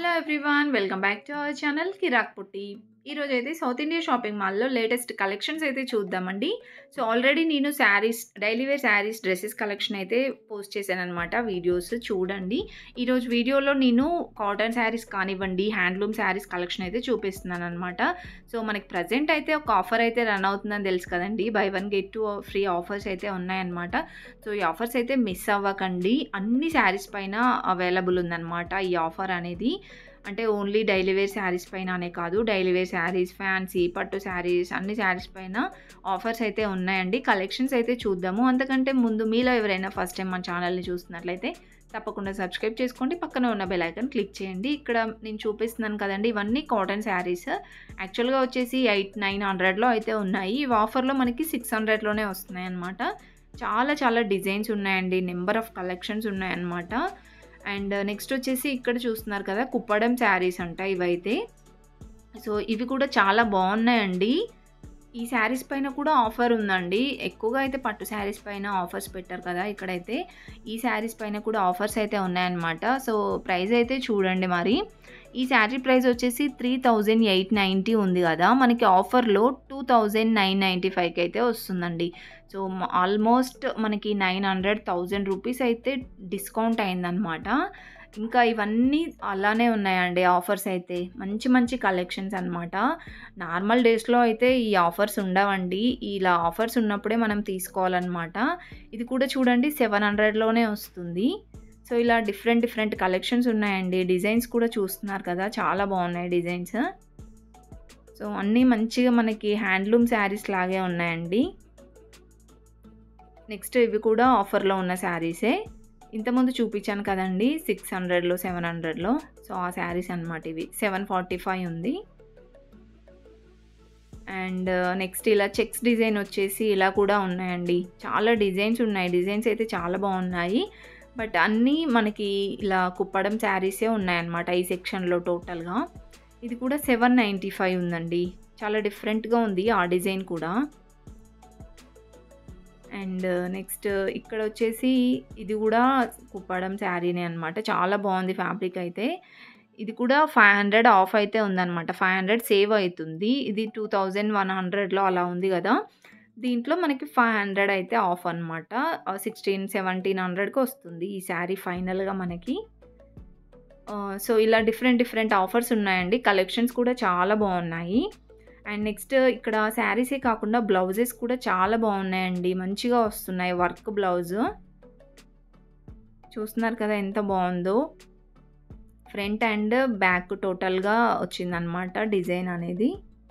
Hello everyone welcome back to our channel Kirak Putti. ఈరోజు అయితే South India shopping మాల్లో latest collections అయితే చూద్దామండి. సో ఆల్రెడీ నేను saris, daily wear saris, dresses collection అయితే పోస్ట్ చేశాననమాట. వీడియోస్ చూడండి. ఈరోజు వీడియోలో నేను కాటన్ శారీస్ కానివ్వండి, హ్యాండ్లూమ్ శారీస్ కలెక్షన్ అయితే చూపిస్తున్నాను అనమాట. సో మనకి ప్రజెంట్ అయితే ఒక ఆఫర్ అయితే రన్ అవుతుందని తెలుసు కదండి. బై 1 గెట్ 2 ఫ్రీ ఆఫర్స్ అయితే ఉన్నాయన్నమాట. సో ఈ ఆఫర్స్ అయితే మిస్ అవ్వకండి. అన్ని శారీస్ పైన అవైలబుల్ ఉందన్నమాట ఈ ఆఫర్ అనేది. అంటే ఓన్లీ డైలీ వేర్ శారీస్ పైన అనే కాదు, డైలీ వేర్ శారీస్, ఫ్యాన్సీ, పట్టు శారీస్, అన్ని శారీస్ పైన ఆఫర్స్ అయితే ఉన్నాయండి. కలెక్షన్స్ అయితే చూద్దాము. అంతకంటే ముందు మీలో ఎవరైనా ఫస్ట్ టైం మన ఛానల్ని చూస్తున్నట్లయితే తప్పకుండా సబ్స్క్రైబ్ చేసుకోండి. పక్కన ఉన్న బెల్ ఐకాన్ క్లిక్ చేయండి. ఇక్కడ నేను చూపిస్తున్నాను కదండి, ఇవన్నీ కాటన్ శారీస్. యాక్చువల్గా వచ్చేసి 900లో అయితే ఉన్నాయి. ఇవి ఆఫర్లో మనకి 600లోనే వస్తున్నాయి అన్నమాట. చాలా చాలా డిజైన్స్ ఉన్నాయండి, నెంబర్ ఆఫ్ కలెక్షన్స్ ఉన్నాయన్నమాట. అండ్ నెక్స్ట్ వచ్చేసి ఇక్కడ చూస్తున్నారు కదా, కుప్పడం శారీస్ అంట ఇవైతే. సో ఇవి కూడా చాలా బాగున్నాయండి. ఈ శారీస్ పైన కూడా ఆఫర్ ఉందండి. ఎక్కువగా అయితే పట్టు శారీస్ పైన ఆఫర్స్ పెట్టారు కదా, ఇక్కడైతే ఈ శారీస్ పైన కూడా ఆఫర్స్ అయితే ఉన్నాయన్నమాట. సో ప్రైస్ అయితే చూడండి. మరి ఈ శారీ ప్రైస్ వచ్చేసి 3890 ఉంది కదా, మనకి ఆఫర్లో 2995కి అయితే వస్తుందండి. సో ఆల్మోస్ట్ మనకి 900,000 రూపీస్ అయితే డిస్కౌంట్ అయిందనమాట. ఇంకా ఇవన్నీ అలానే ఉన్నాయండి ఆఫర్స్ అయితే. మంచి మంచి కలెక్షన్స్ అనమాట. నార్మల్ డేస్లో అయితే ఈ ఆఫర్స్ ఉండవండి. ఇలా ఆఫర్స్ ఉన్నప్పుడే మనం తీసుకోవాలన్నమాట. ఇది కూడా చూడండి 700లోనే వస్తుంది. సో ఇలా డిఫరెంట్ డిఫరెంట్ కలెక్షన్స్ ఉన్నాయండి. డిజైన్స్ కూడా చూస్తున్నారు కదా, చాలా బాగున్నాయి డిజైన్స్. సో అన్నీ మంచిగా మనకి హ్యాండ్లూమ్ శారీస్ లాగే ఉన్నాయండి. నెక్స్ట్ ఇవి కూడా ఆఫర్లో ఉన్న శారీసే. ఇంతకుముందు చూపించాను కదండి 600లో 700లో. సో ఆ శారీస్ అనమాట ఇవి. 745 ఉంది. అండ్ నెక్స్ట్ ఇలా చెక్స్ డిజైన్ వచ్చేసి ఇలా కూడా ఉన్నాయండి. చాలా డిజైన్స్ ఉన్నాయి. డిజైన్స్ అయితే చాలా బాగున్నాయి. బట్ అన్నీ మనకి ఇలా కుప్పడం శారీసే ఉన్నాయన్నమాట ఈ సెక్షన్లో టోటల్గా. ఇది కూడా 795 ఉందండి. చాలా డిఫరెంట్గా ఉంది ఆ డిజైన్ కూడా. అండ్ నెక్స్ట్ ఇక్కడ వచ్చేసి ఇది కూడా కుప్పడం శారీనే అనమాట. చాలా బాగుంది ఫ్యాబ్రిక్ అయితే. ఇది కూడా 500 ఆఫ్ అయితే ఉందన్నమాట. 500 సేవ్ అవుతుంది. ఇది 2100లో అలా ఉంది కదా, దీంట్లో మనకి 500 అయితే ఆఫ్ అనమాట. 1700కి వస్తుంది ఈ శారీ ఫైనల్గా మనకి. సో ఇలా డిఫరెంట్ డిఫరెంట్ ఆఫర్స్ ఉన్నాయండి. కలెక్షన్స్ కూడా చాలా బాగున్నాయి. అండ్ నెక్స్ట్ ఇక్కడ శారీసే కాకుండా బ్లౌజెస్ కూడా చాలా బాగున్నాయండి. మంచిగా వస్తున్నాయి. వర్క్ బ్లౌజ్ చూస్తున్నారు కదా ఎంత బాగుందో. ఫ్రంట్ అండ్ బ్యాక్ టోటల్గా వచ్చిందనమాట డిజైన్ అనేది.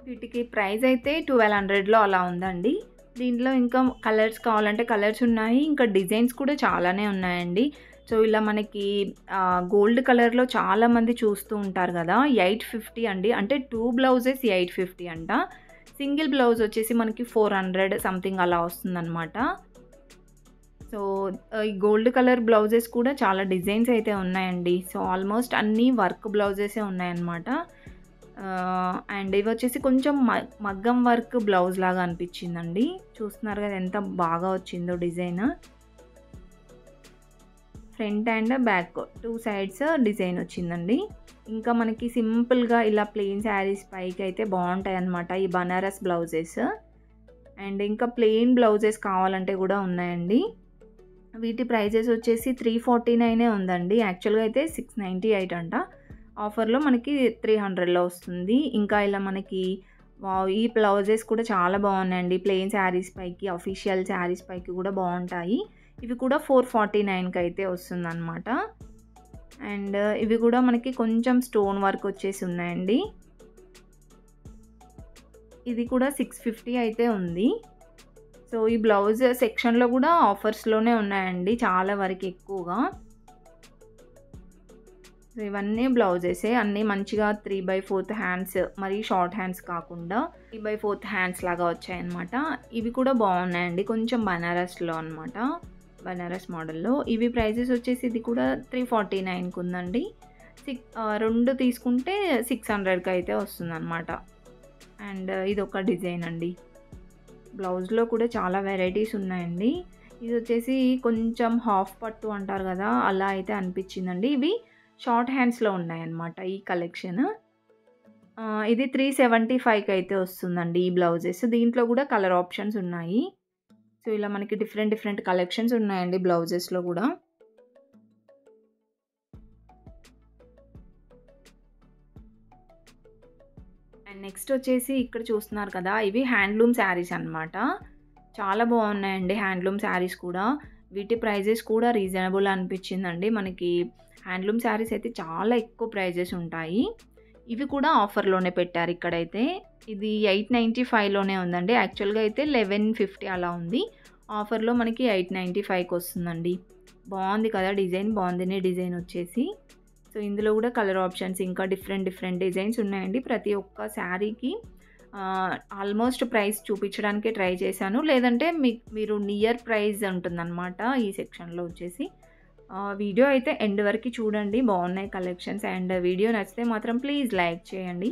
వీటికి ప్రైస్ అయితే 1200లో అలా ఉందండి. దీంట్లో ఇంకా కలర్స్ కావాలంటే కలర్స్ ఉన్నాయి. ఇంకా డిజైన్స్ కూడా చాలానే ఉన్నాయండి. సో ఇలా మనకి గోల్డ్ కలర్లో చాలామంది చూస్తూ ఉంటారు కదా, 850 అండి. అంటే 2 బ్లౌజెస్ 850 అంట. సింగిల్ బ్లౌజ్ వచ్చేసి మనకి 400 సంథింగ్ అలా వస్తుందన్నమాట. సో ఈ గోల్డ్ కలర్ బ్లౌజెస్ కూడా చాలా డిజైన్స్ అయితే ఉన్నాయండి. సో ఆల్మోస్ట్ అన్నీ వర్క్ బ్లౌజెసే ఉన్నాయన్నమాట. అండ్ ఇవి వచ్చేసి కొంచెం మగ్గం వర్క్ బ్లౌజ్ లాగా అనిపించిందండి. చూస్తున్నారు కదా ఎంత బాగా వచ్చిందో design. Front and back 2 sides design వచ్చిందండి. ఇంకా మనకి సింపుల్గా ఇలా ప్లెయిన్ శారీస్ పైకి అయితే బాగుంటాయి అన్నమాట ఈ బనారస్ బ్లౌజెస్. అండ్ ఇంకా ప్లెయిన్ బ్లౌజెస్ కావాలంటే కూడా ఉన్నాయండి. వీటి ప్రైజెస్ వచ్చేసి 349 ఉందండి. యాక్చువల్గా అయితే 698 అంట. ఆఫర్లో మనకి 300లో వస్తుంది. ఇంకా ఇలా మనకి ఈ బ్లౌజెస్ కూడా చాలా బాగున్నాయండి. ప్లెయిన్ శారీస్ పైకి, అఫీషియల్ శారీస్ పైకి కూడా బాగుంటాయి. ఇవి కూడా 449కి అయితే వస్తుందన్నమాట. అండ్ ఇవి కూడా మనకి కొంచెం స్టోన్ వర్క్ వచ్చేసి ఉన్నాయండి. ఇది కూడా 650 అయితే ఉంది. సో ఈ బ్లౌజ్ సెక్షన్లో కూడా ఆఫర్స్లోనే ఉన్నాయండి చాలా వరకు ఎక్కువగా. సో ఇవన్నీ బ్లౌజెసే. అన్నీ మంచిగా 3/4 హ్యాండ్స్, మరి షార్ట్ హ్యాండ్స్ కాకుండా 3/4 హ్యాండ్స్ లాగా వచ్చాయన్నమాట. ఇవి కూడా బాగున్నాయండి. కొంచెం బనారస్లో అనమాట, బనారస్ మోడల్లో. ఇవి ప్రైజెస్ వచ్చేసి ఇది కూడా 349కి ఉందండి. 2 తీసుకుంటే 600కి అయితే వస్తుందన్నమాట. అండ్ ఇది ఒక డిజైన్ అండి. బ్లౌజ్లో కూడా చాలా వెరైటీస్ ఉన్నాయండి. ఇది వచ్చేసి కొంచెం హాఫ్ పట్టు అంటారు కదా, అలా అయితే అనిపించిందండి. ఇవి షార్ట్ హ్యాండ్స్‌లో ఉన్నాయన్నమాట ఈ కలెక్షన్. ఇది 375కి అయితే వస్తుందండి ఈ బ్లౌజెస్. దీంట్లో కూడా కలర్ ఆప్షన్స్ ఉన్నాయి. సో, ఇలా మనకి డిఫరెంట్ డిఫరెంట్ కలెక్షన్స్ ఉన్నాయండి బ్లౌజెస్‌లో గూడా. అండ్ నెక్స్ట్ వచ్చేసి ఇక్కడ చూస్తున్నారు కదా! ఇవి హ్యాండ్లూమ్ శారీస్ అన్నమాట. చాలా బాగున్నాయండి హ్యాండ్లూమ్ శారీస్ కూడా. వీటి ప్రైజెస్ కూడా రీజనబుల్ అనిపించిందండి. మనకి హ్యాండ్లూమ్ శారీస్ అయితే చాలా ఎక్కువ ప్రైజెస్ ఉంటాయి. ఇవి కూడా ఆఫర్‌లోనే పెట్టారు ఇక్కడైతే. ఇది 895లోనే ఉందండి. యాక్చువల్‌గా అయితే 1150 అలా ఉంది. ఆఫర్‌లో మనకి 895కి వస్తుందండి. బాగుంది కదా! డిజైన్ బాగుంది డిజైన్ వచ్చేసి. సో, ఇందులో కూడా కలర్ ఆప్షన్స్ ఇంకా డిఫరెంట్ డిఫరెంట్ డిజైన్స్ ఉన్నాయండి. ప్రతి ఒక్క శారీకి ఆల్మోస్ట్ ప్రైస్ చూపించడానికే ట్రై చేశాను. లేదంటే మీరు నియర్ ప్రైస్ ఉంటుందన్నమాట ఈ సెక్షన్‌లో వచ్చేసి. వీడియో అయితే ఎండ్ వరకు చూడండి. బాగున్నాయి కలెక్షన్స్. అండ్ వీడియో నచ్చితే మాత్రం ప్లీజ్ లైక్ చేయండి.